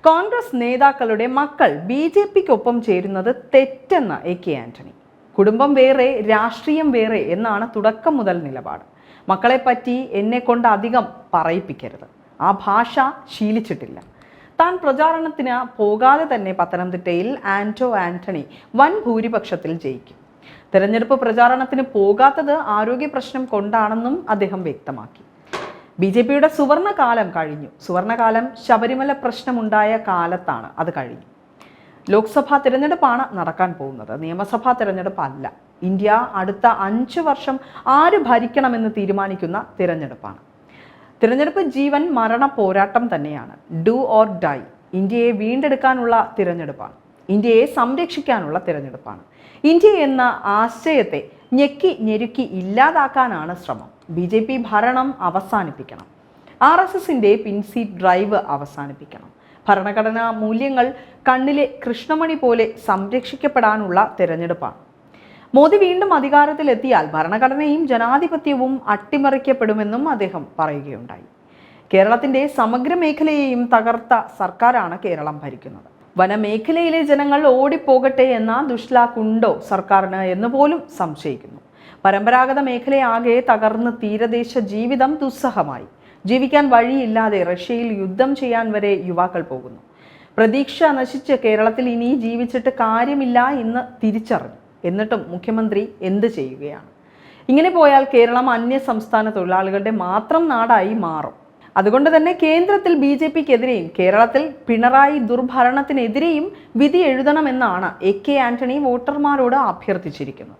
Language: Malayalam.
കോൺഗ്രസ് നേതാക്കളുടെ മക്കൾ BJPക്കൊപ്പം ചേരുന്നത് തെറ്റെന്ന AK ആന്റണി. കുടുംബം വേറെ, രാഷ്ട്രീയം വേറെ എന്നാണ് തുടക്കം മുതൽ നിലപാട്. മക്കളെപ്പറ്റി എന്നെ കൊണ്ട് അധികം പറയിപ്പിക്കരുത്, ആ ഭാഷ ശീലിച്ചിട്ടില്ല. താൻ പ്രചാരണത്തിന് പോകാതെ തന്നെ പത്തനംതിട്ടയിൽ ആന്റണി വൻ ഭൂരിപക്ഷത്തിൽ ജയിക്കും. തെരഞ്ഞെടുപ്പ് പ്രചാരണത്തിന് പോകാത്തത് ആരോഗ്യ പ്രശ്നം കൊണ്ടാണെന്നും അദ്ദേഹം വ്യക്തമാക്കി. BJPയുടെ സുവർണകാലം കഴിഞ്ഞു. സുവർണകാലം ശബരിമല പ്രശ്നമുണ്ടായ കാലത്താണ്, അത് കഴിഞ്ഞു. ലോക്സഭാ തിരഞ്ഞെടുപ്പാണ് നടക്കാൻ പോകുന്നത്, നിയമസഭാ തിരഞ്ഞെടുപ്പ് അല്ല. ഇന്ത്യ അടുത്ത 5 വർഷം ആര് ഭരിക്കണമെന്ന് തീരുമാനിക്കുന്ന തിരഞ്ഞെടുപ്പാണ്. തിരഞ്ഞെടുപ്പ് ജീവൻ മരണ പോരാട്ടം തന്നെയാണ്. Do or die. ഇന്ത്യയെ വീണ്ടെടുക്കാനുള്ള തിരഞ്ഞെടുപ്പാണ്. ഇന്ത്യയെ സംരക്ഷിക്കാനുള്ള തിരഞ്ഞെടുപ്പാണ്. ഇന്ത്യ എന്ന ആശയത്തെ ഞെക്കി ഞെരുക്കി ഇല്ലാതാക്കാനാണ് ശ്രമം. BJP ഭരണം അവസാനിപ്പിക്കണം. RSSന്റെ പിൻസീറ്റ് ഡ്രൈവ് അവസാനിപ്പിക്കണം. ഭരണഘടനാ മൂല്യങ്ങൾ കണ്ണിലെ കൃഷ്ണമണി പോലെ സംരക്ഷിക്കപ്പെടാനുള്ള തിരഞ്ഞെടുപ്പാണ്. മോദി വീണ്ടും അധികാരത്തിലെത്തിയാൽ ഭരണഘടനയും ജനാധിപത്യവും അട്ടിമറിക്കപ്പെടുമെന്നും അദ്ദേഹം പറയുകയുണ്ടായി. കേരളത്തിന്റെ സമഗ്ര മേഖലയെയും തകർത്ത സർക്കാരാണ് കേരളം ഭരിക്കുന്നത്. വനമേഖലയിലെ ജനങ്ങൾ ഓടിപ്പോകട്ടെ എന്ന ദുഷ്ലാക്കുണ്ടോ സർക്കാരിന് എന്ന് പോലും സംശയിക്കുന്നു. പരമ്പരാഗത മേഖലയാകെ തകർന്ന് തീരദേശ ജീവിതം ദുസ്സഹമായി. ജീവിക്കാൻ വഴിയില്ലാതെ റഷ്യയിൽ യുദ്ധം ചെയ്യാൻ വരെ യുവാക്കൾ പോകുന്നു. പ്രതീക്ഷ നശിച്ച് കേരളത്തിൽ ഇനി ജീവിച്ചിട്ട് കാര്യമില്ല എന്ന് തിരിച്ചറിഞ്ഞു. എന്നിട്ടും മുഖ്യമന്ത്രി എന്ത് ചെയ്യുകയാണ്? ഇങ്ങനെ പോയാൽ കേരളം അന്യ സംസ്ഥാന തൊഴിലാളികളുടെ മാത്രം നാടായി മാറും. അതുകൊണ്ട് തന്നെ കേന്ദ്രത്തിൽ BJPക്കെതിരെയും കേരളത്തിൽ പിണറായി ദുർഭരണത്തിനെതിരെയും വിധി എഴുതണമെന്നാണ് AK ആന്റണി വോട്ടർമാരോട് അഭ്യർത്ഥിച്ചിരിക്കുന്നത്.